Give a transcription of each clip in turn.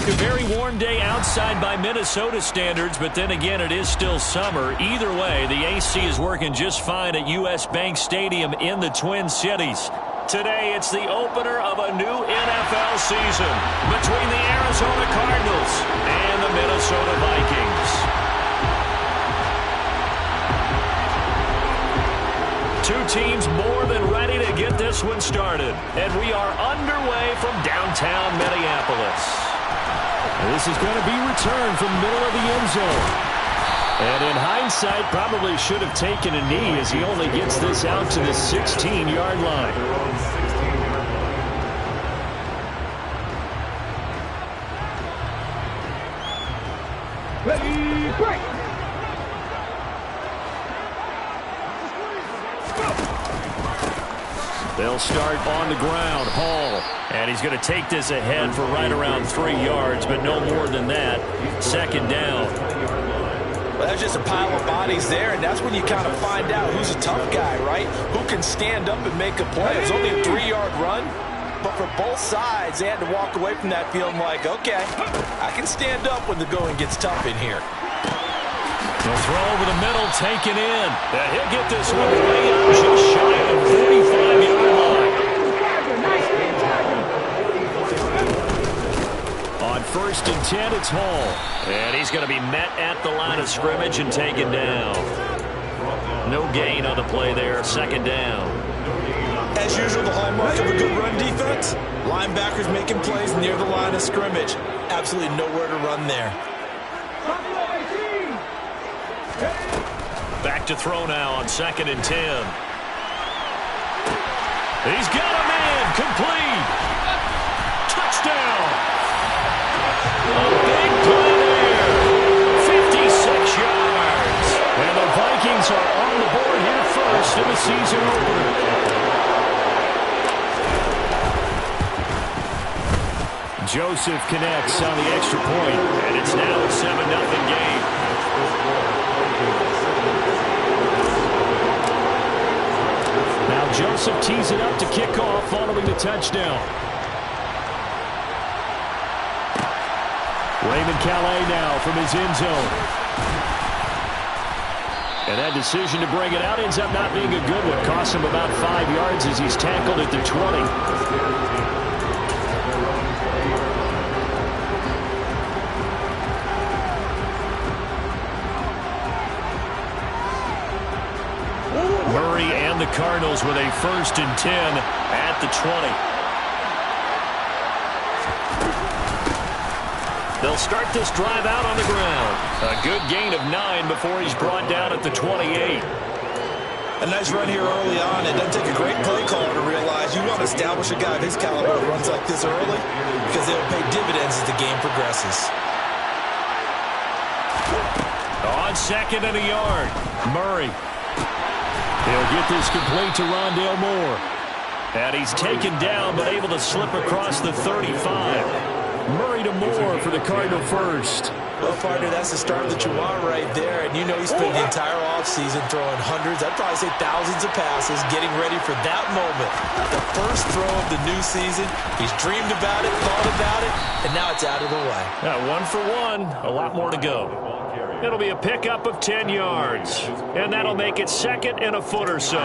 A very warm day outside by Minnesota standards, but then again, it is still summer. Either way, the AC is working just fine at U.S. Bank Stadium in the Twin Cities. Today, it's the opener of a new NFL season between the Arizona Cardinals and the Minnesota Vikings. Two teams more than ready to get this one started, and we are underway from downtown Minneapolis. This is going to be returned from the middle of the end zone. And in hindsight, probably should have taken a knee as he only gets this out to the 16-yard line. Ready, break! They'll start on the ground. Hall. And he's going to take this ahead for right around 3 yards, but no more than that. Second down. Well, that's just a pile of bodies there, and that's when you kind of find out who's a tough guy, right? Who can stand up and make a play. It was only a 3-yard run, but for both sides, they had to walk away from that field like, okay, I can stand up when the going gets tough in here. They'll throw over the middle, taken in. He'll get this one way up just shy of the 45-yard line. On 1st and 10, it's Hall. And he's going to be met at the line of scrimmage and taken down. No gain on the play there. Second down. As usual, the hallmark of a good run defense. Linebackers making plays near the line of scrimmage. Absolutely nowhere to run there. Back to throw now on 2nd and 10. He's got a man. Complete. Touchdown. A big play there. 56 yards. And the Vikings are on the board here first in the season opener. Joseph connects on the extra point, and it's now a 7-0 game. Now Joseph tees it up to kick off following the touchdown. Raymond Calais now from his end zone. And that decision to bring it out ends up not being a good one. Costs him about 5 yards as he's tackled at the 20. Murray and the Cardinals with a 1st and 10 at the 20. They'll start this drive out on the ground. A good gain of 9 before he's brought down at the 28. A nice run here early on. It doesn't take a great play caller to realize you want to establish a guy of his caliber that runs like this early because they'll pay dividends as the game progresses. On 2nd and a yard, Murray. He'll get this complete to Rondale Moore. And he's taken down but able to slip across the 35. Murray to Moore for the Cardinal first. Well, partner, that's the start that you want right there. And you know he spent the entire offseason throwing hundreds, I'd probably say thousands of passes, getting ready for that moment. The first throw of the new season. He's dreamed about it, thought about it, and now it's out of the way. 1 for 1. A lot more to go. It'll be a pickup of 10 yards. And that'll make it 2nd and a foot or so.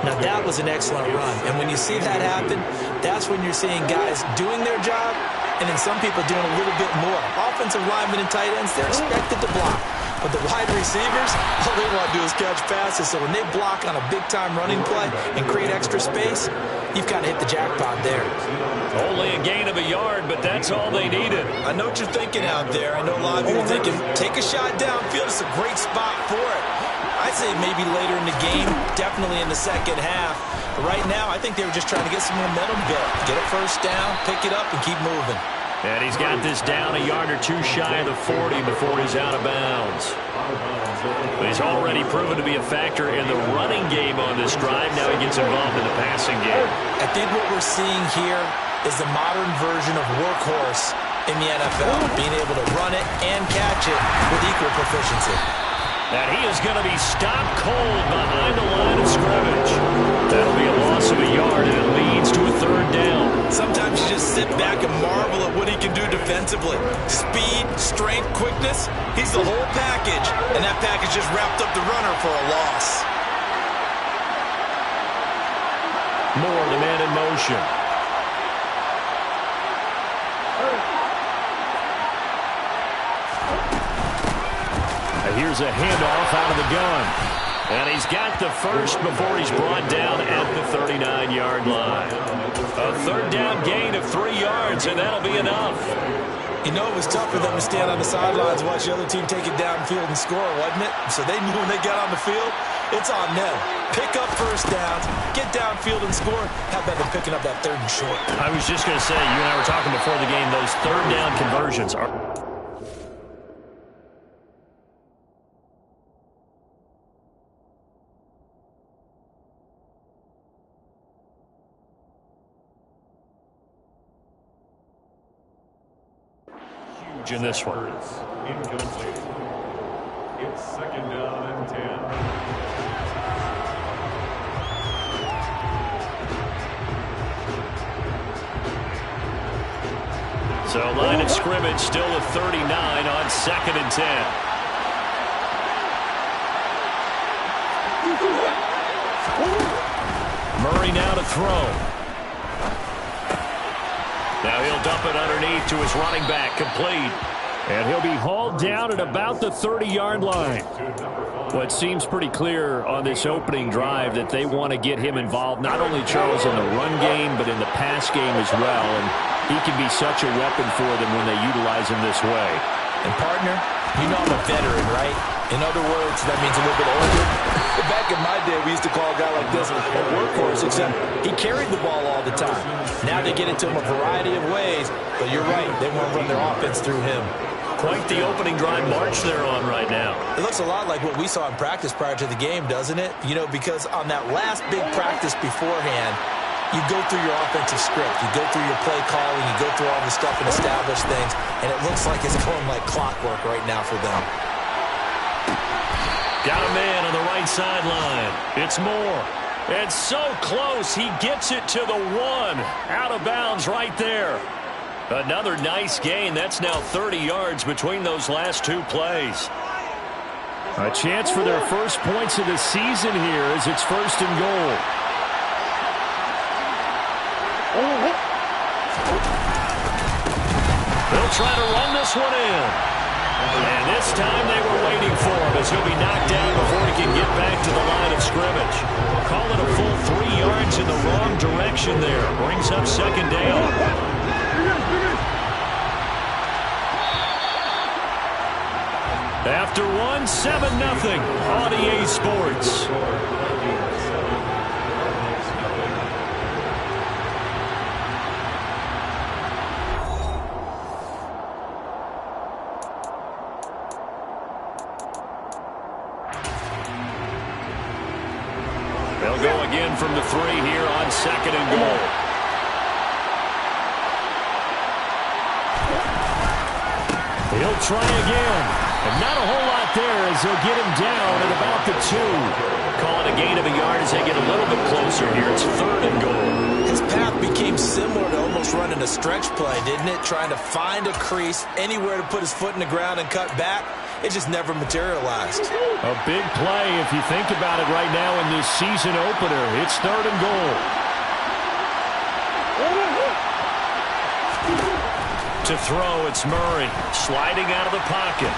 Now, that was an excellent run. And when you see that happen, that's when you're seeing guys doing their job and then some people doing a little bit more. Offensive linemen and tight ends, they're expected to block. But the wide receivers, all they want to do is catch passes. So when they block on a big-time running play and create extra space, you've kind of hit the jackpot there. Only a gain of a yard, but that's all they needed. I know what you're thinking out there. I know a lot of you are thinking, take a shot downfield. It's a great spot for it. I'd say maybe later in the game, definitely in the second half. But right now, I think they were just trying to get some momentum built. Get a first down, pick it up, and keep moving. And he's got this down a yard or two shy of the 40 before he's out of bounds. But he's already proven to be a factor in the running game on this drive. Now he gets involved in the passing game. I think what we're seeing here is the modern version of workhorse in the NFL, being able to run it and catch it with equal proficiency. And he is going to be stopped cold behind the line of scrimmage. That'll be a loss of a yard, and it leads to a 3rd down. Sometimes you just sit back and marvel at what he can do defensively. Speed, strength, quickness, he's the whole package. And that package just wrapped up the runner for a loss. Moore, the man in motion. Here's a handoff out of the gun. And he's got the first before he's brought down at the 39-yard line. A third down gain of 3 yards, and that'll be enough. You know, it was tough for them to stand on the sidelines and watch the other team take it downfield and score, wasn't it? So they knew when they got on the field, it's on them. Pick up first downs, get downfield and score. How about them picking up that third and short? I was just going to say, you and I were talking before the game, those third down conversions are... in this one. Incomplete. It's second down and 10. So line of scrimmage still a 39 on second and 10. Murray now to throw. Now he'll dump it underneath to his running back, complete. And he'll be hauled down at about the 30-yard line. Well, it seems pretty clear on this opening drive that they want to get him involved, not only, Charles, in the run game, but in the pass game as well. And he can be such a weapon for them when they utilize him this way. And, partner, you know I'm a veteran, right? In other words, that means a little bit older. Back in my day, we used to call a guy like this a workhorse, except he carried the ball all the time. Now they get into him a variety of ways, but you're right, they want to run their offense through him. Quite the opening drive march they're on right now. It looks a lot like what we saw in practice prior to the game, doesn't it? You know, because on that last big practice beforehand, you go through your offensive script, you go through your play calling, you go through all the stuff and establish things, and it looks like it's going like clockwork right now for them. Got a man on the right sideline. It's Moore. And so close, he gets it to the 1. Out of bounds right there. Another nice gain. That's now 30 yards between those last 2 plays. A chance for their first points of the season here as it's first and goal. They'll try to run this one in. And this time they were waiting for him as he'll be knocked down before he can get back to the line of scrimmage. Call it a full 3 yards in the wrong direction there. Brings up second down. After one, 7-0 on EA Sports. They'll go again from the 3 here on second and goal. He'll try again. And not a whole lot there as they'll get him down at about the 2. Call it a gain of a yard as they get a little bit closer here. It's third and goal. His path became similar to almost running a stretch play, didn't it? Trying to find a crease, anywhere to put his foot in the ground and cut back. It just never materialized. A big play if you think about it right now in this season opener. It's third and goal. To throw, it's Murray. Sliding out of the pocket.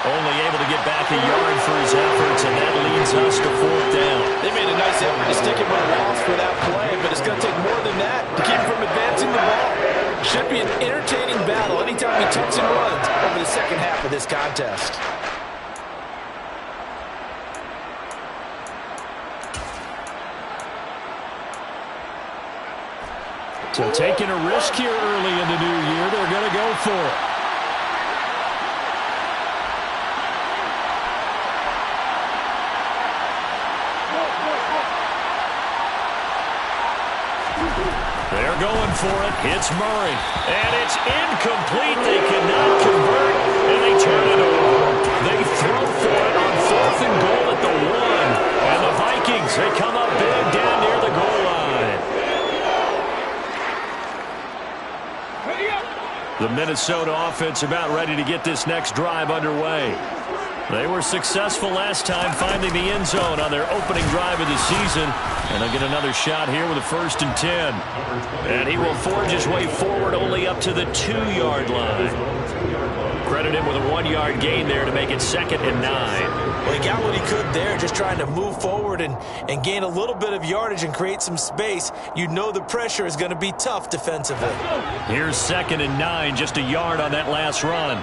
Only able to get back a yard for his efforts, and that leads us to fourth down. They made a nice effort to stick him with a loss for that play, but it's going to take more than that to keep him from advancing the ball. Should be an entertaining battle anytime he tucks and runs over the second half of this contest. So taking a risk here early in the new year, they're going to go for it. They're going for it. It's Murray. And it's incomplete. They cannot convert, and they turn it over. They throw for it on fourth and goal at the 1. And the Vikings, they come up big down near the goal line. Minnesota offense about ready to get this next drive underway. They were successful last time finding the end zone on their opening drive of the season. And they'll get another shot here with a 1st and 10. And he will forge his way forward only up to the 2-yard line. Credit him with a 1-yard gain there to make it 2nd and 9. Well, he got what he could there, just trying to move forward and gain a little bit of yardage and create some space. You know the pressure is going to be tough defensively. Here's 2nd and 9, just a yard on that last run.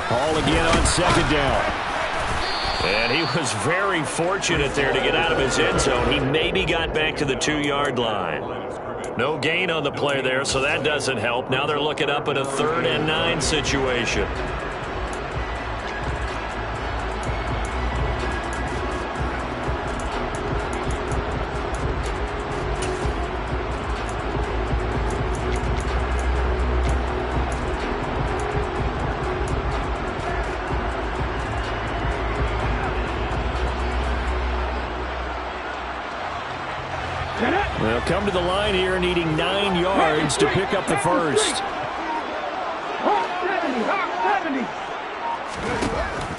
Ball again on 2nd down. And he was very fortunate there to get out of his end zone. He maybe got back to the 2-yard line. No gain on the play there, so that doesn't help. Now they're looking up at a 3rd and 9 situation. They'll come to the line here needing 9 yards to pick up the first.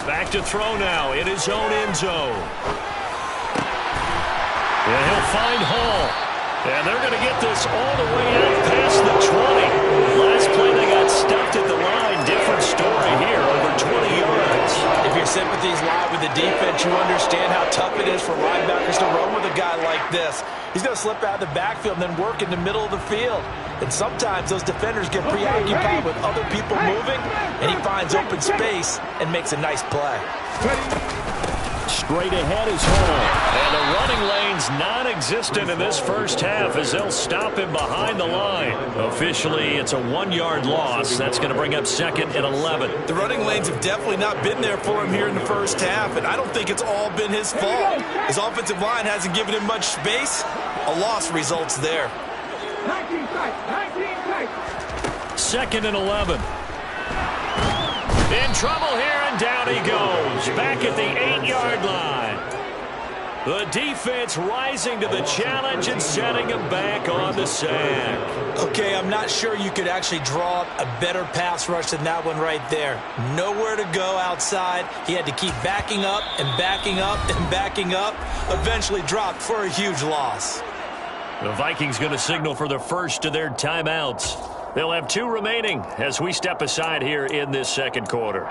Back to throw now in his own end zone. And he'll find Hall. And they're going to get this all the way out past the 20. Last play they got stuffed at the line. Different story here, over 20 yards. If your sympathies lie with the defense, you understand how tough it is for linebackers to run with a guy like this. He's going to slip out of the backfield and then work in the middle of the field. And sometimes those defenders get preoccupied with other people moving, and he finds open space and makes a nice play. Straight ahead is Hall. And the running lane's non-existent in this first half as they'll stop him behind the line. Officially, it's a 1-yard loss. That's going to bring up 2nd and 11. The running lanes have definitely not been there for him here in the first half, and I don't think it's all been his fault. His offensive line hasn't given him much space. A loss results there. 2nd and 11. In trouble here, and down he goes. Back at the 8-yard line. The defense rising to the challenge and setting him back on the sack. Okay, I'm not sure you could actually draw up a better pass rush than that one right there. Nowhere to go outside. He had to keep backing up and backing up and backing up. Eventually dropped for a huge loss. The Vikings going to signal for the first of their timeouts. They'll have 2 remaining as we step aside here in this second quarter.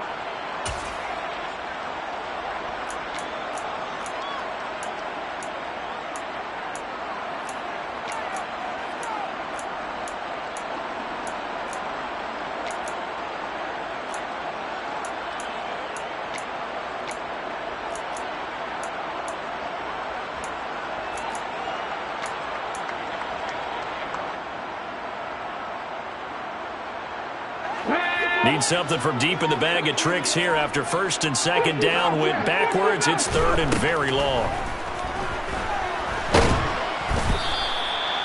Need something from deep in the bag of tricks here after 1st and 2nd down went backwards. It's 3rd and very long.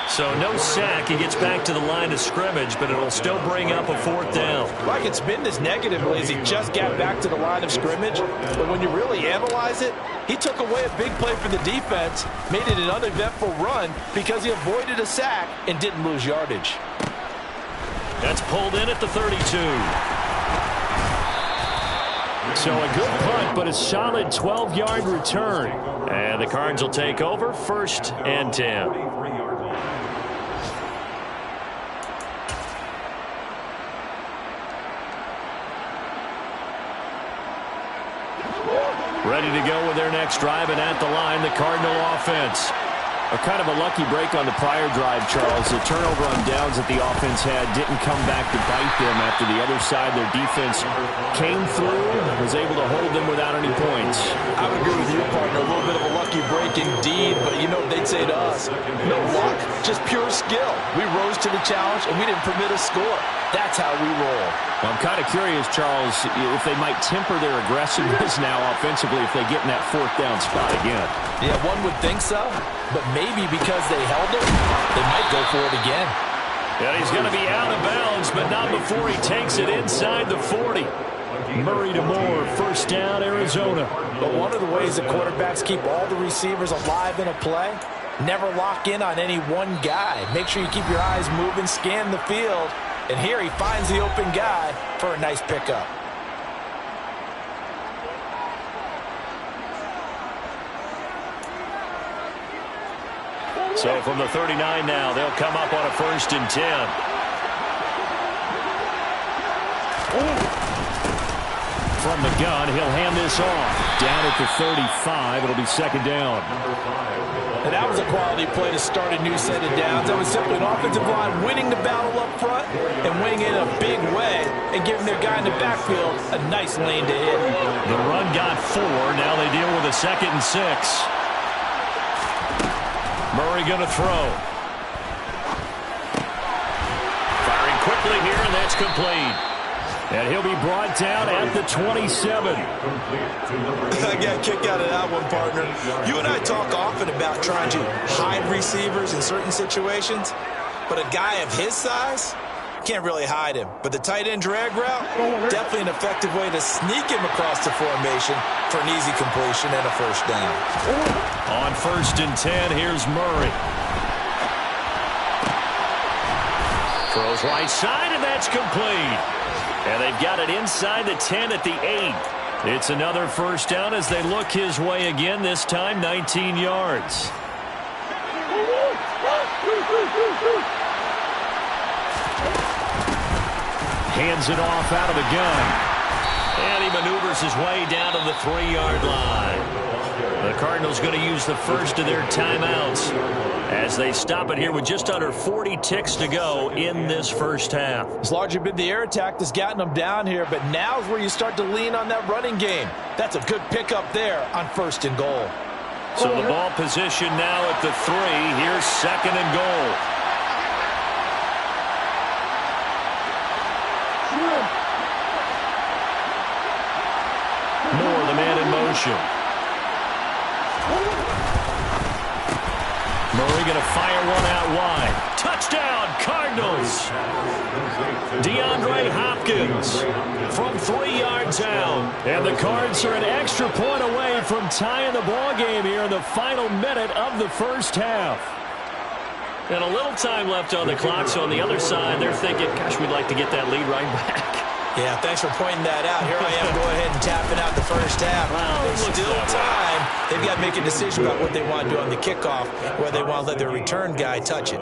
So no sack. He gets back to the line of scrimmage, but it'll still bring up a 4th down. Well, I can spin this negatively as he just got back to the line of scrimmage. But when you really analyze it, he took away a big play for the defense, made it an uneventful run because he avoided a sack and didn't lose yardage. That's pulled in at the 32. So a good punt, but a solid 12-yard return. And the Cards will take over 1st and 10. Ready to go with their next drive, and at the line, the Cardinal offense. A kind of a lucky break on the prior drive, Charles. The turnover on downs that the offense had didn't come back to bite them after the other side. Their defense came through, was able to hold them without any points. I would agree with you, partner. A little bit of a lucky break indeed, but you know what they'd say to us? No luck, just pure skill. We rose to the challenge, and we didn't permit a score. That's how we roll. Well, I'm kind of curious, Charles, if they might temper their aggressiveness now offensively if they get in that 4th down spot again. Yeah, one would think so, but maybe because they held him, they might go for it again. And he's going to be out of bounds, but not before he takes it inside the 40. Murray to Moore, first down, Arizona. But one of the ways that quarterbacks keep all the receivers alive in a play, never lock in on any one guy. Make sure you keep your eyes moving, scan the field. And here he finds the open guy for a nice pickup. So from the 39 now, they'll come up on a 1st and 10. From the gun, he'll hand this off. Down at the 35, it'll be 2nd down. And that was a quality play to start a new set of downs. That was simply an offensive line winning the battle up front and winning it in a big way and giving their guy in the backfield a nice lane to hit. The run got 4. Now they deal with a 2nd and 6. Murray going to throw. Firing quickly here, and that's complete. And he'll be brought down at the 27. I got a kick out of that one, partner. You and I talk often about trying to hide receivers in certain situations, but a guy of his size can't really hide him. But the tight end drag route, definitely an effective way to sneak him across the formation for an easy completion and a 1st down. On 1st and 10, here's Murray. Throws right side, and that's complete. And they've got it inside the 10 at the 8. It's another 1st down as they look his way again, this time 19 yards. Hands it off out of the gun. And he maneuvers his way down to the 3-yard line. The Cardinals going to use the first of their timeouts as they stop it here with just under 40 ticks to go in this 1st half. It's largely been the air attack that's gotten them down here, but now's where you start to lean on that running game. That's a good pickup there on 1st and goal. So the ball position now at the 3. Here's 2nd and goal. Moore, the man in motion. Murray going to fire one out wide. Touchdown, Cardinals. DeAndre Hopkins from 3 yards out. And the Cards are an extra point away from tying the ball game here in the final minute of the 1st half. And a little time left on the clock, so on the other side, they're thinking, gosh, we'd like to get that lead right back. Yeah, thanks for pointing that out. Here I am going ahead and tapping out the 1st half. Well, there's still time. They've got to make a decision about what they want to do on the kickoff, whether they want to let their return guy touch it.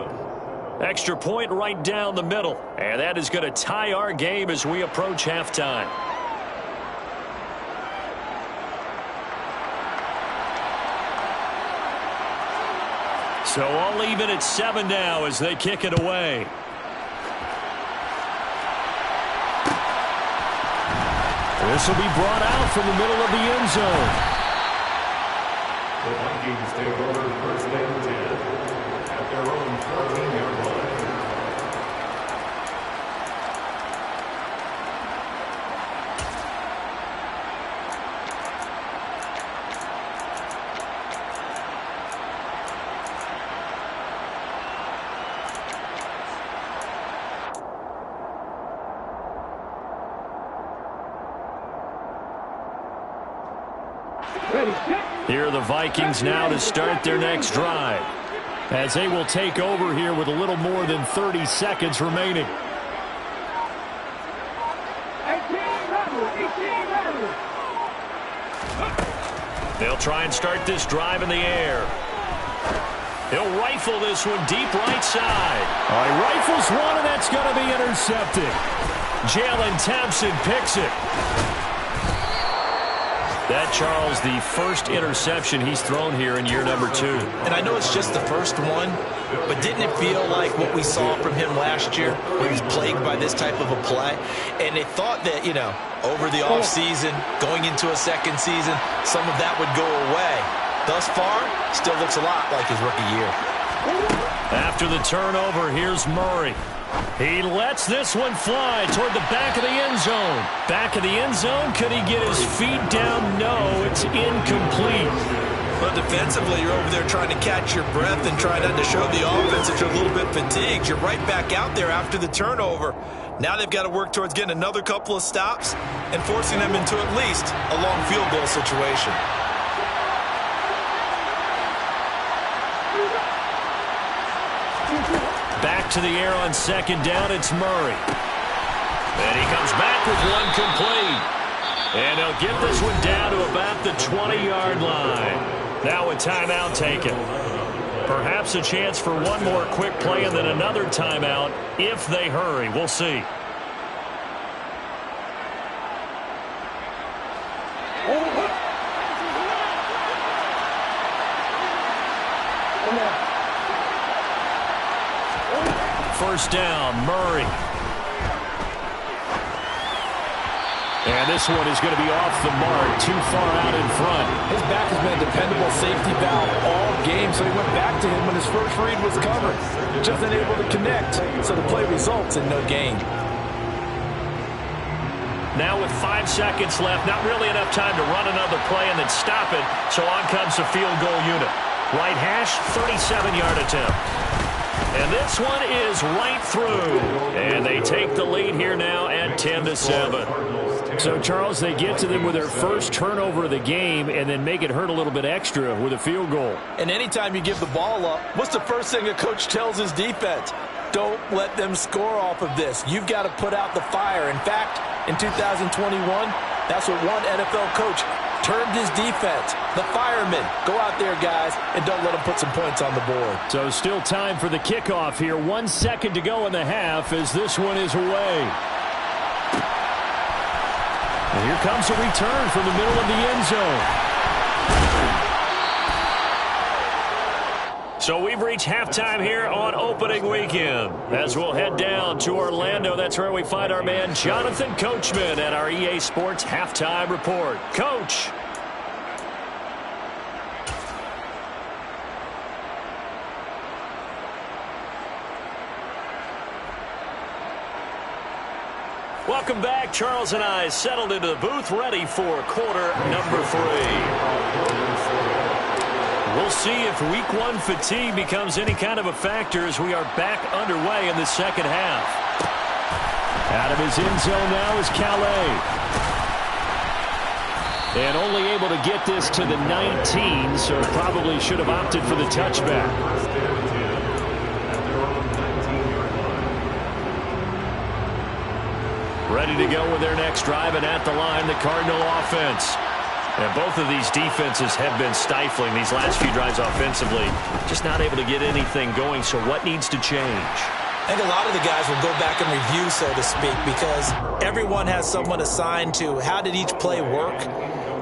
Extra point right down the middle. And that is going to tie our game as we approach halftime. So all even at 7 now as they kick it away. This will be brought out from the middle of the end zone. The Vikings take over 1st and 10 at their own 14-yard line. Here are the Vikings now to start their next drive, as they will take over here with a little more than 30 seconds remaining. They'll try and start this drive in the air. He'll rifle this one deep right side. He rifles one, and that's going to be intercepted. Jalen Thompson picks it. That, Charles, the first interception he's thrown here in year number 2. And I know it's just the first one, but didn't it feel like what we saw from him last year, where he was plagued by this type of a play? And they thought that, you know, over the offseason, going into a second season, some of that would go away. Thus far, still looks a lot like his rookie year. After the turnover, here's Murray. He lets this one fly toward the back of the end zone. Back of the end zone, could he get his feet down? No, it's incomplete. But defensively, you're over there trying to catch your breath and trying not to show the offense that you're a little bit fatigued. You're right back out there after the turnover. Now they've got to work towards getting another couple of stops and forcing them into at least a long field goal situation. Back to the air on second down, it's Murray. And he comes back with one complete. And he'll get this one down to about the 20-yard line. Now a timeout taken. Perhaps a chance for one more quick play and then another timeout if they hurry. We'll see. First down, Murray. And this one is going to be off the mark, too far out in front. His back has been a dependable safety valve all game, so he went back to him when his first read was covered. Just unable to connect, so the play results in no gain. Now with 5 seconds left, not really enough time to run another play and then stop it, so on comes the field goal unit. Right hash, 37-yard attempt. And this one is right through. And they take the lead here now at 10-7. So, Charles, they get to them with their first turnover of the game and then make it hurt a little bit extra with a field goal. And anytime you give the ball up, what's the first thing a coach tells his defense? Don't let them score off of this. You've got to put out the fire. In fact, in 2021, that's what one NFL coach termed his defense, the firemen. Go out there, guys, and don't let them put some points on the board. So still time for the kickoff here. 1 second to go in the half as this one is away. And here comes a return from the middle of the end zone. So we've reached halftime here on opening weekend. As we'll head down to Orlando, that's where we find our man Jonathan Coachman at our EA Sports Halftime Report. Coach. Welcome back. Charles and I settled into the booth, ready for quarter number 3. We'll see if week 1 fatigue becomes any kind of a factor as we are back underway in the second half. Out of his end zone now is Calais. And only able to get this to the 19, so probably should have opted for the touchback. Ready to go with their next drive, and at the line, the Cardinal offense. And both of these defenses have been stifling these last few drives offensively. Just not able to get anything going, so what needs to change? I think a lot of the guys will go back and review, so to speak, because everyone has someone assigned to how did each play work.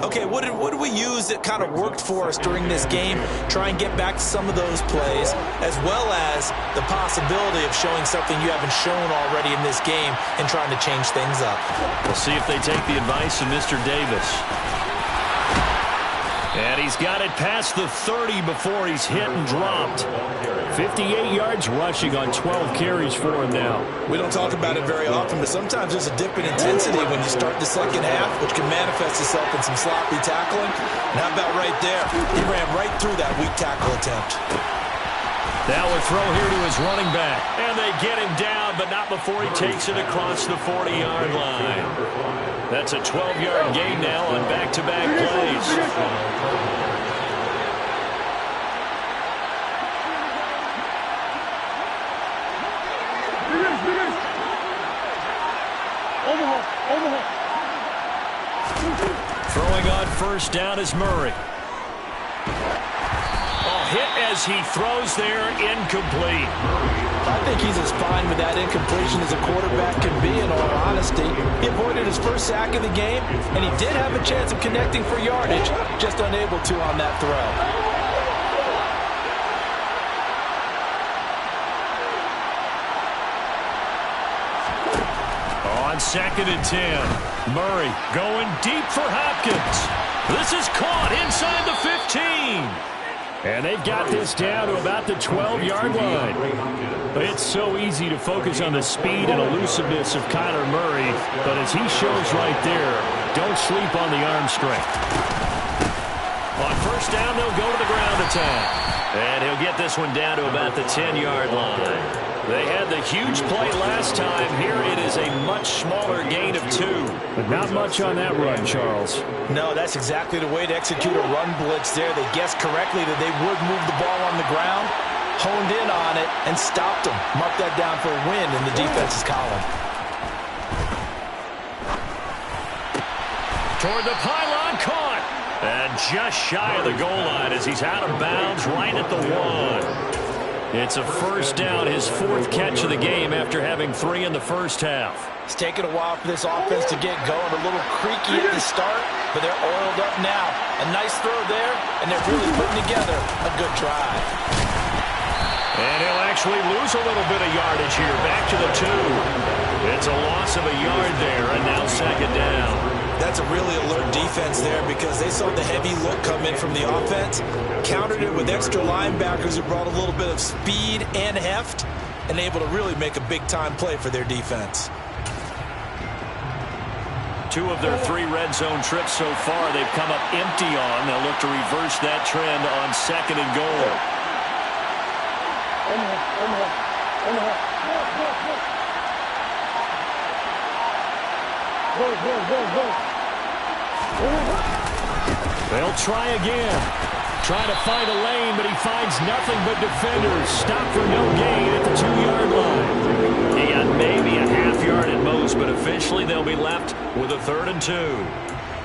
Okay, what did we use that kind of worked for us during this game? Try and get back to some of those plays, as well as the possibility of showing something you haven't shown already in this game and trying to change things up. We'll see if they take the advice of Mr. Davis. And he's got it past the 30 before he's hit and dropped. 58 yards rushing on 12 carries for him now. We don't talk about it very often, but sometimes there's a dip in intensity when you start the second half, which can manifest itself in some sloppy tackling. And how about right there? He ran right through that weak tackle attempt. Now a throw here to his running back. And they get him down, but not before he takes it across the 40-yard line. That's a 12-yard gain now on back-to-back plays. Throwing on first down is Murray. Hit as he throws there, incomplete. I think he's as fine with that incompletion as a quarterback can be, in all honesty. He avoided his first sack of the game, and he did have a chance of connecting for yardage, just unable to on that throw. On 2nd and 10, Murray going deep for Hopkins. This is caught inside the 15. And they've got this down to about the 12-yard line. It's so easy to focus on the speed and elusiveness of Kyler Murray, but as he shows right there, don't sleep on the arm strength. On first down, they'll go to the ground attack. And he'll get this one down to about the 10-yard line. They had the huge play last time. Here it is a much smaller gain of 2. But not much on that run, Charles. No, that's exactly the way to execute a run blitz there. They guessed correctly that they would move the ball on the ground, honed in on it, and stopped them. Mark that down for a win in the defense's column. Toward the pylon, caught. And just shy of the goal line as he's out of bounds right at the 1. It's a first down, his 4th catch of the game after having 3 in the first half. It's taken a while for this offense to get going. A little creaky at the start, but they're oiled up now. A nice throw there, and they're really putting together a good drive. And he'll actually lose a little bit of yardage here, back to the 2. It's a loss of a yard there, and now 2nd down. That's a really alert defense there because they saw the heavy look come in from the offense, countered it with extra linebackers who brought a little bit of speed and heft, and able to really make a big-time play for their defense. 2 of their 3 red zone trips so far they've come up empty on. They'll look to reverse that trend on 2nd and goal. They'll try again. Trying to find a lane, but he finds nothing but defenders. Stop for no gain at the 2-yard line. He got maybe a half yard at most, but officially they'll be left with a 3rd and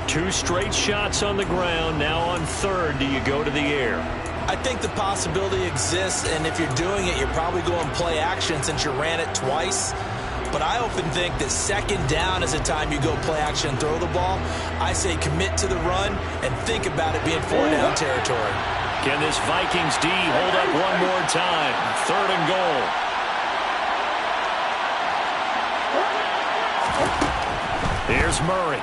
2. 2 straight shots on the ground. Now on 3rd, do you go to the air? I think the possibility exists, and if you're doing it, you're probably going play action since you ran it twice. But I often think that 2nd down is a time you go play action and throw the ball. I say commit to the run and think about it being 4-down territory. Can this Vikings D hold up one more time? 3rd and goal. Here's Murray.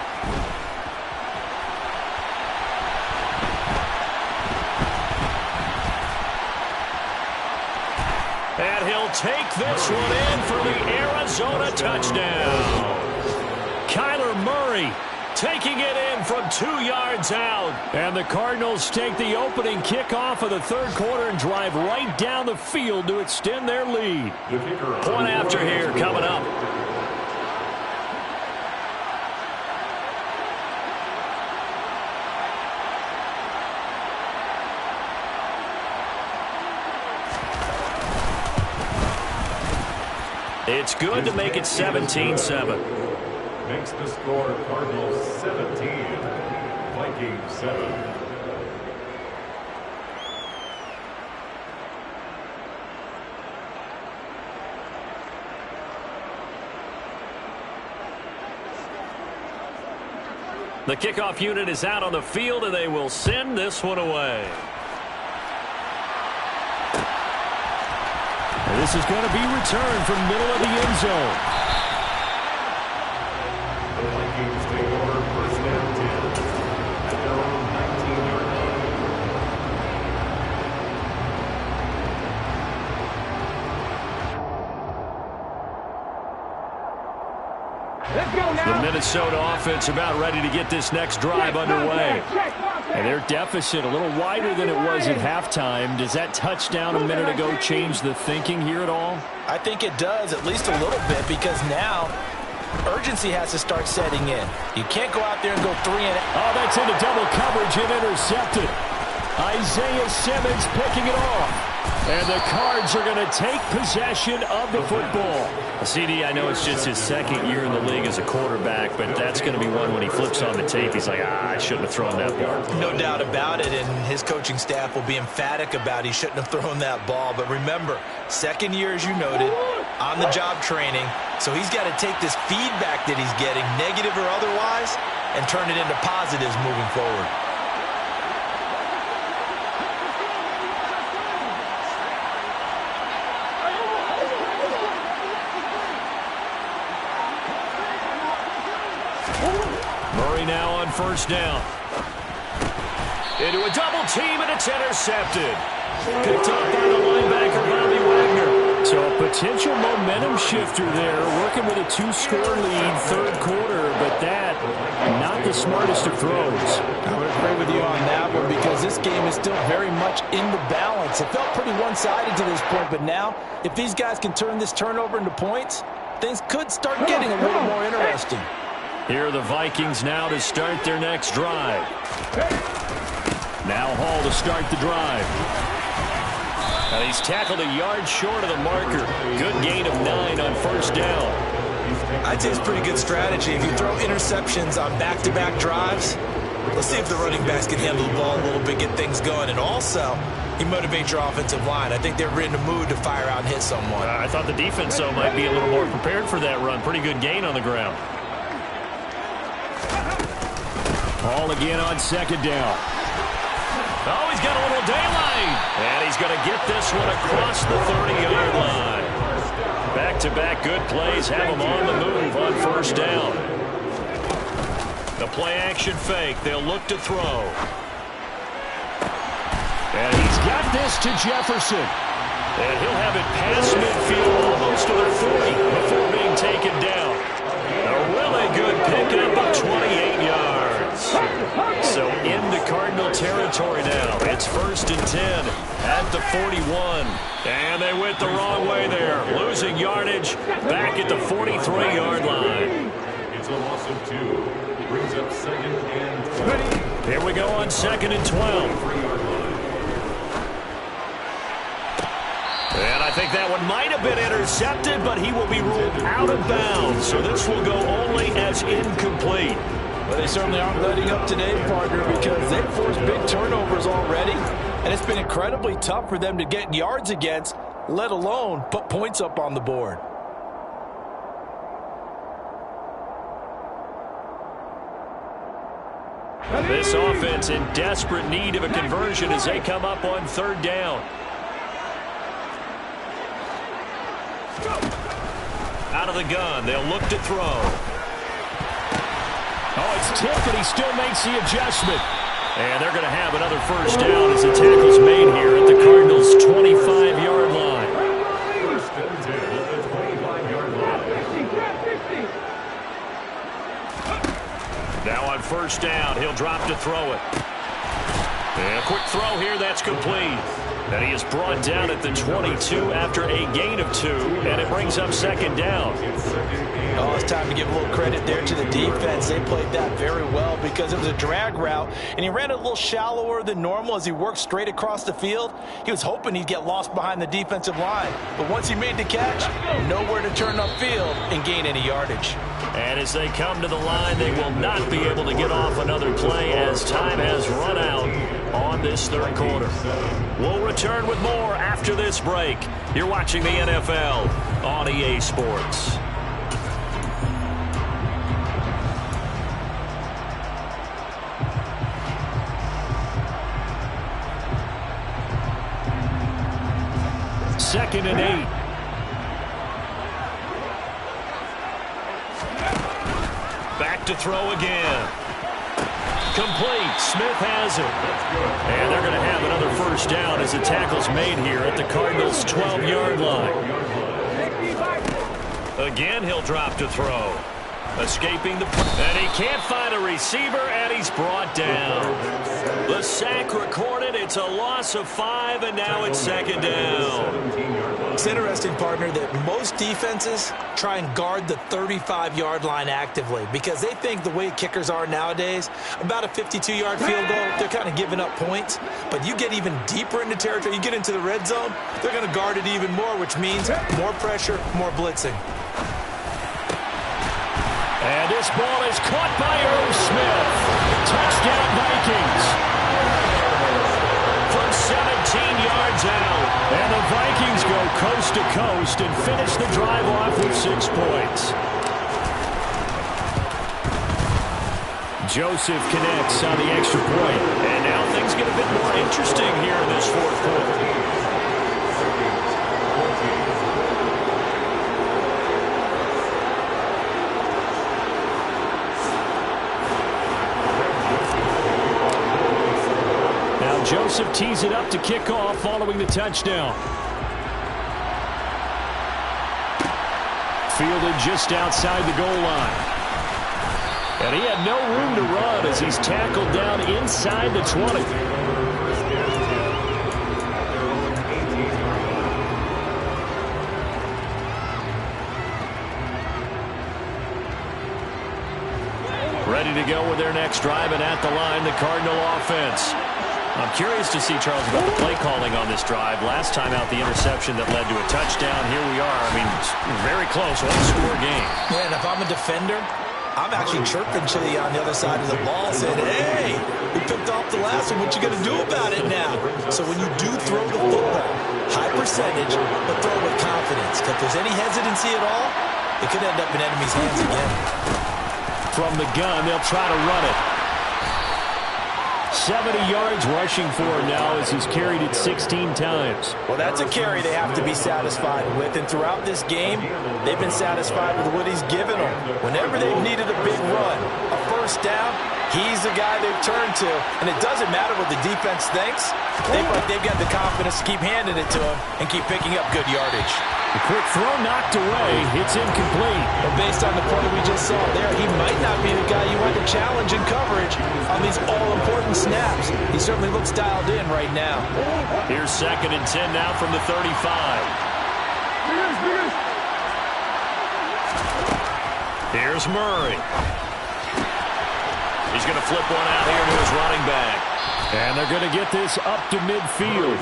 And he'll take this one in for the Arizona touchdown. Kyler Murray taking it in from 2 yards out. And the Cardinals take the opening kickoff of the 3rd quarter and drive right down the field to extend their lead. Point after here coming up. It's good to make it 17-7. Makes the score Cardinals 17, Vikings 7. The kickoff unit is out on the field, and they will send this one away. And this is going to be returned from middle of the end zone. The Vikings take over 1st and 10 at their own 19-yard line. Let's go now. The Minnesota offense about ready to get this next drive underway. And their deficit a little wider than it was at halftime. Does that touchdown a minute ago change the thinking here at all? I think it does, at least a little bit, because now urgency has to start setting in. You can't go out there and go 3 and... Oh, that's into double coverage and intercepted. Isaiah Simmons picking it off. And the Cards are going to take possession of the football. CD, I know it's just his 2nd year in the league as a quarterback, but that's going to be one when he flips on the tape. He's like, I shouldn't have thrown that ball. No doubt about it, and his coaching staff will be emphatic about he shouldn't have thrown that ball. But remember, 2nd year, as you noted, on-the-job training. So he's got to take this feedback that he's getting, negative or otherwise, and turn it into positives moving forward. Murray now on 1st down. Into a double team, and it's intercepted. Picked up by the linebacker, Bobby Wagner. So a potential momentum shifter there, working with a 2-score lead, third quarter, but that, not the smartest of throws. I would agree with you on that one because this game is still very much in the balance. It felt pretty one-sided to this point, but now, if these guys can turn this turnover into points, things could start getting a little more interesting. Here are the Vikings now to start their next drive. Now Hall to start the drive. And he's tackled a yard short of the marker. Good gain of 9 on first down. I'd say it's pretty good strategy. If you throw interceptions on back-to-back drives, let's see if the running backs can handle the ball a little bit, get things going. And also, you motivate your offensive line. I think they're in the mood to fire out and hit someone. I thought the defense, though, might be a little more prepared for that run. Pretty good gain on the ground. Hall again on second down. Oh, he's got a little daylight. And he's going to get this one across the 30-yard line. Back-to-back good plays have him on the move on first down. The play-action fake. They'll look to throw. And he's got this to Jefferson. And he'll have it past midfield, almost to the 40, before being taken down. A really good pickup of 28 yards. So into Cardinal territory now. It's 1st and 10 at the 41. And they went the wrong way there. Losing yardage back at the 43-yard line. It's a loss of 2. Brings up 2nd and 20. Here we go on 2nd and 12. And I think that one might have been intercepted, but he will be ruled out of bounds. So this will go only as incomplete. Well, they certainly aren't letting up today, partner, because they've forced big turnovers already. And it's been incredibly tough for them to get yards against, let alone put points up on the board. This offense in desperate need of a conversion as they come up on 3rd down. Out of the gun, they'll look to throw. Oh, it's tipped, but he still makes the adjustment. And they're going to have another first down as the tackle's made here at the Cardinals' 25-yard line. 1st and 10 at the 25-yard line. Now on first down, he'll drop to throw it. And a quick throw here, that's complete. And he is brought down at the 22 after a gain of 2, and it brings up 2nd down. Oh, it's time to give a little credit there to the defense. They played that very well because it was a drag route, and he ran a little shallower than normal as he worked straight across the field. He was hoping he'd get lost behind the defensive line, but once he made the catch, nowhere to turn upfield and gain any yardage. And as they come to the line, they will not be able to get off another play as time has run out on this 3rd quarter. We'll return with more after this break. You're watching the NFL on EA Sports. Second and 8. Back to throw again. Complete. Smith has it. And they're going to have another first down as the tackle's made here at the Cardinals' 12-yard line. Again, he'll drop to throw. Escaping the... And he can't find a receiver, and he's brought down. The sack recorded. It's a loss of 5, and now it's 2nd down. It's interesting, partner, that most defenses try and guard the 35-yard line actively because they think the way kickers are nowadays, about a 52-yard field goal, they're kind of giving up points. But you get even deeper into territory, you get into the red zone, they're going to guard it even more, which means more pressure, more blitzing. And this ball is caught by Irv Smith. Touchdown, Vikings. From 17 yards out. And the Vikings go coast to coast and finish the drive off with 6 points. Joseph connects on the extra point. And now things get a bit more interesting here in this 4th quarter. Joseph tees it up to kick off following the touchdown. fielded just outside the goal line. And he had no room to run as he's tackled down inside the 20. Ready to go with their next drive, and at the line, the Cardinal offense. I'm curious to see, Charles, about the play calling on this drive. Last time out, the interception that led to a touchdown. Here we are. I mean, very close. One-score game. Yeah, and if I'm a defender, I'm actually chirping Chili on the other side of the ball, saying, hey, we picked off the last one. What you going to do about it now? So when you do throw the football, high percentage, but throw with confidence. If there's any hesitancy at all, it could end up in enemy's hands again. From the gun, they'll try to run it. 70 yards rushing for him now as he's carried it 16 times. Well, that's a carry they have to be satisfied with. And throughout this game, they've been satisfied with what he's given them. Whenever they've needed a big run, a first down, he's the guy they've turned to. And it doesn't matter what the defense thinks. They've got the confidence to keep handing it to him and keep picking up good yardage. The quick throw knocked away. It's incomplete. But based on the play we just saw there, he might not be the guy you want to challenge in coverage on these all-important snaps. He certainly looks dialed in right now. Here's 2nd and 10 now from the 35. Here's Murray. He's going to flip one out here to his running back. And they're going to get this up to midfield.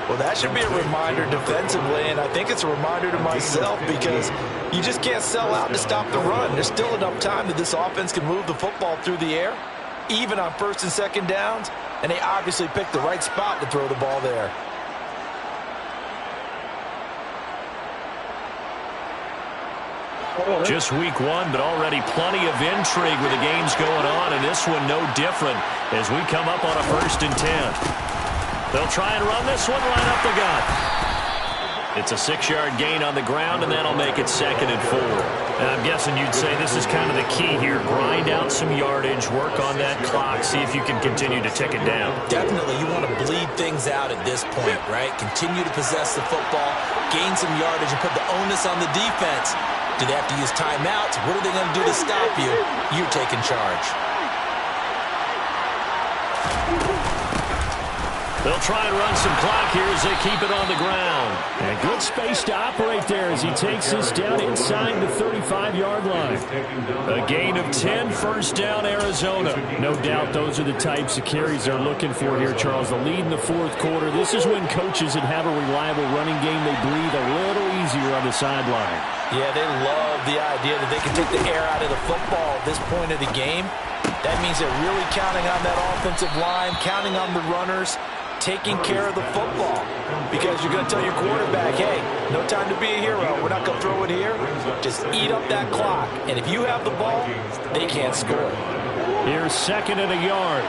Well, that should be a reminder defensively, and I think it's a reminder to myself because you just can't sell out to stop the run. There's still enough time that this offense can move the football through the air, even on 1st and 2nd downs, and they obviously picked the right spot to throw the ball there. Just week 1, but already plenty of intrigue with the games going on, and this one no different as we come up on a 1st and 10. They'll try and run this one right up the gut. It's a 6-yard gain on the ground, and that'll make it 2nd and 4. And I'm guessing you'd say this is kind of the key here. Grind out some yardage, work on that clock, see if you can continue to tick it down. Definitely, you want to bleed things out at this point, right? Continue to possess the football, gain some yardage, and put the onus on the defense. Do they have to use timeouts? What are they going to do to stop you? You're taking charge. They'll try and run some clock here as they keep it on the ground. And good space to operate there as he takes this down inside the 35-yard line. A gain of 10, 1st down, Arizona. No doubt those are the types of carries they're looking for here, Charles. The lead in the 4th quarter. This is when coaches that have a reliable running game, they breathe a little easier on the sideline. Yeah, they love the idea that they can take the air out of the football at this point of the game. That means they're really counting on that offensive line, counting on the runners, taking care of the football. Because you're going to tell your quarterback, hey, no time to be a hero. We're not going to throw it here. Just eat up that clock. And if you have the ball, they can't score. Here's 2nd and a yard.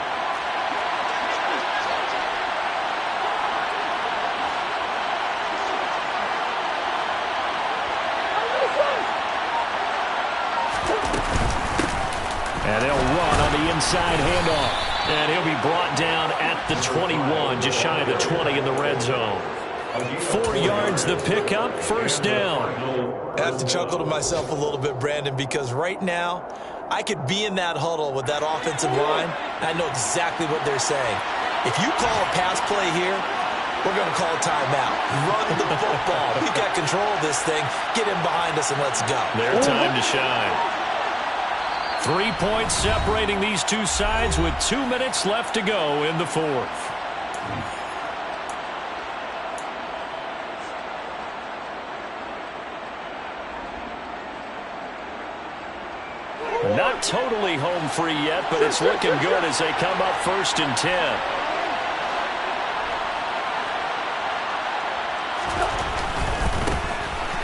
And they'll run on the inside handoff. And he'll be brought down at the 21, just shy of the 20 in the red zone. 4 yards the pickup, 1st down. I have to chuckle to myself a little bit, Brandon, because right now I could be in that huddle with that offensive line. I know exactly what they're saying. If you call a pass play here, we're going to call a timeout. Run the football. We've got control of this thing. Get in behind us and let's go. Their time to shine. 3 points separating these two sides with 2 minutes left to go in the 4th. Not totally home free yet, but it's looking good as they come up 1st and 10.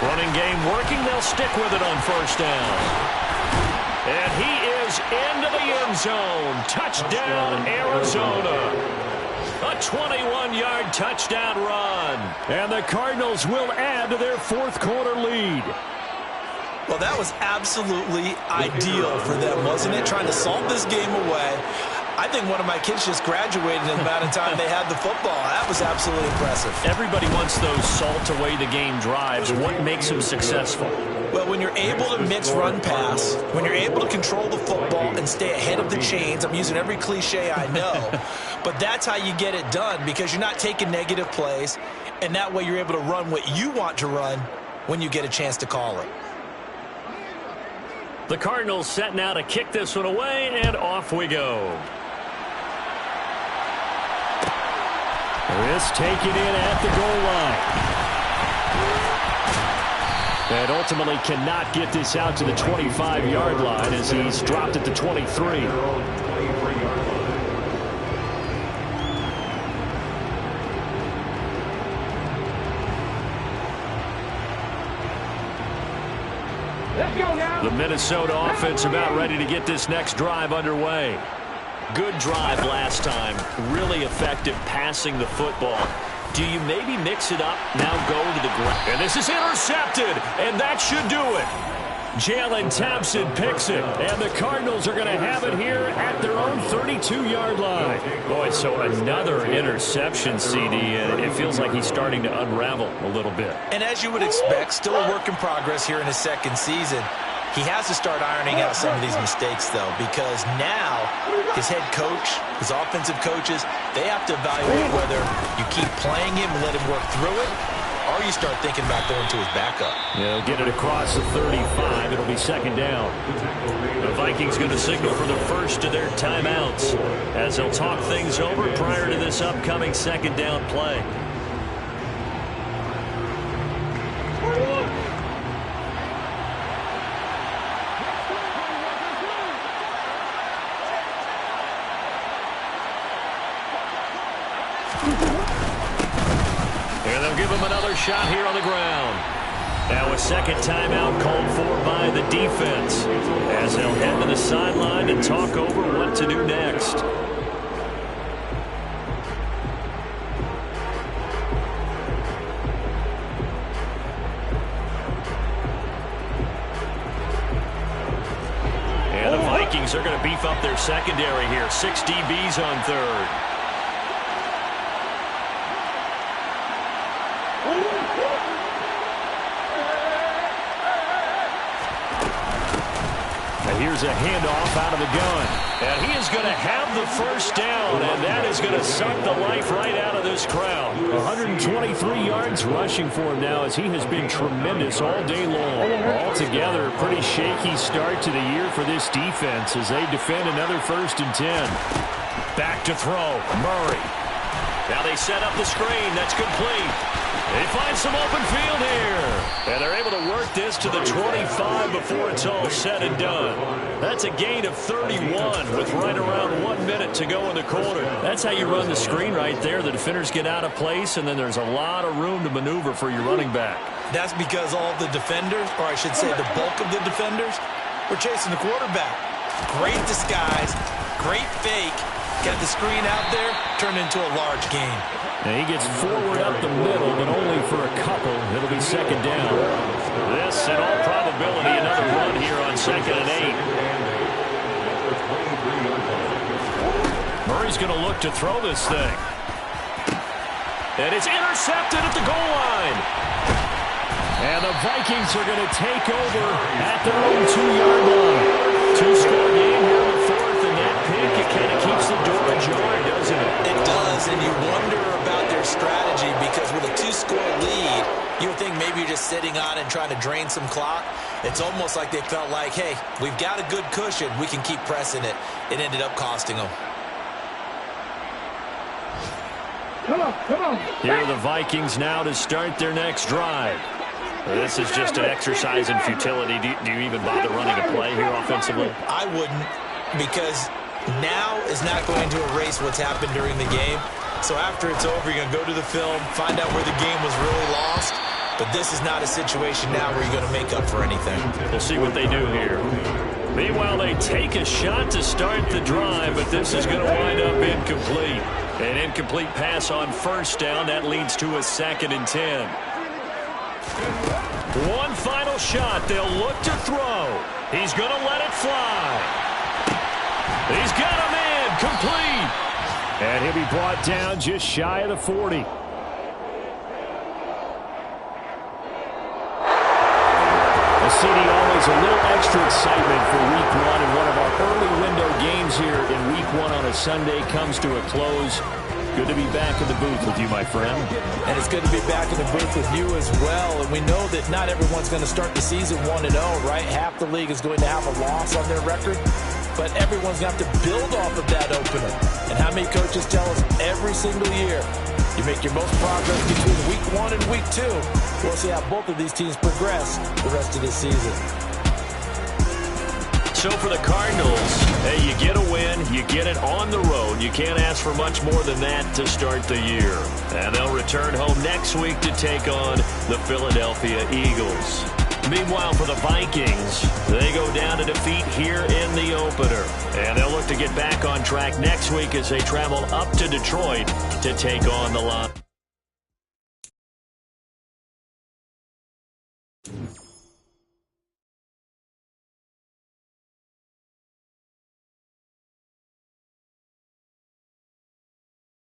Running game working. They'll stick with it on 1st down. And he is into the end zone. Touchdown, Arizona. A 21-yard touchdown run. And the Cardinals will add to their 4th quarter lead. Well, that was absolutely ideal for them, wasn't it? Trying to salt this game away. I think one of my kids just graduated in the amount of time they had the football. That was absolutely impressive. Everybody wants those salt away the game drives. What makes them successful? Well, when you're able to mix run-pass, when you're able to control the football and stay ahead of the chains, I'm using every cliche I know, but that's how you get it done because you're not taking negative plays, and that way you're able to run what you want to run when you get a chance to call it. The Cardinals set now to kick this one away, and off we go. This taken in at the goal line. And ultimately cannot get this out to the 25-yard line as he's dropped at the 23. The Minnesota offense about ready to get this next drive underway. Good drive last time. Really effective passing the football. Do you maybe mix it up, now go to the ground? And this is intercepted, and that should do it. Jalen Thompson picks it, and the Cardinals are going to have it here at their own 32-yard line. Boy, so another interception, CD, and it feels like he's starting to unravel a little bit. And as you would expect, still a work in progress here in his second season. He has to start ironing out some of these mistakes, though, because now his head coach, his offensive coaches, they have to evaluate whether you keep playing him and let him work through it, or you start thinking about going to his backup. Yeah, get it across the 35. It'll be second down. The Vikings going to signal for the first of their timeouts as they'll talk things over prior to this upcoming second down play. And they'll give him another shot here on the ground. Now a second timeout called for by the defense as they'll head to the sideline and talk over what to do next. And the Vikings are going to beef up their secondary here. 6 DBs on third. Here's a handoff out of the gun. And he is going to have the first down, and that is going to suck the life right out of this crowd. 123 yards rushing for him now as he has been tremendous all day long. Altogether, a pretty shaky start to the year for this defense as they defend another 1st and 10. Back to throw. Murray. Now they set up the screen. That's complete. They find some open field here. And they're able to work this to the 25 before it's all said and done. That's a gain of 31 with right around 1 minute to go in the quarter. That's how you run the screen right there. The defenders get out of place, and then there's a lot of room to maneuver for your running back. That's because all the defenders, or I should say the bulk of the defenders, were chasing the quarterback. Great disguise, great fake. Got the screen out there, turned into a large gain. And he gets forward up the middle, but only for a couple. It'll be second down. This, in all probability, another run here on 2nd and 8. Murray's going to look to throw this thing. And it's intercepted at the goal line. And the Vikings are going to take over at their own 2-yard line. 2-score game here in the 4th, and that pick, it kind of keeps the door ajar, doesn't it? It does, and you wonder about their strategy because with a 2-score lead, you would think maybe you're just sitting on and trying to drain some clock. It's almost like they felt like, hey, we've got a good cushion. We can keep pressing it. It ended up costing them. Come on. Here are the Vikings now to start their next drive. This is just an exercise in futility. Do you even bother running a play here offensively? I wouldn't, because now is not going to erase what's happened during the game. So after it's over, you're going to go to the film, find out where the game was really lost. But this is not a situation now where you're going to make up for anything. We'll see what they do here. Meanwhile, they take a shot to start the drive, but this is going to wind up incomplete. An incomplete pass on 1st down. That leads to a 2nd and 10. One final shot. They'll look to throw. He's going to let it fly. He's got a man complete. And he'll be brought down just shy of the 40. Well, CD, always a little extra excitement for Week 1, and one of our early window games here in Week 1 on a Sunday comes to a close. Good to be back in the booth with you, my friend. And it's good to be back in the booth with you as well. And we know that not everyone's going to start the season 1-0, right? Half the league is going to have a loss on their record. But everyone's going to have to build off of that opener. And how many coaches tell us every single year, you make your most progress between Week 1 and Week 2. We'll see how both of these teams progress the rest of this season. So for the Cardinals, hey, you get a win, you get it on the road. You can't ask for much more than that to start the year. And they'll return home next week to take on the Philadelphia Eagles. Meanwhile, for the Vikings, they go down to defeat here in the opener. And they'll look to get back on track next week as they travel up to Detroit to take on the Lions.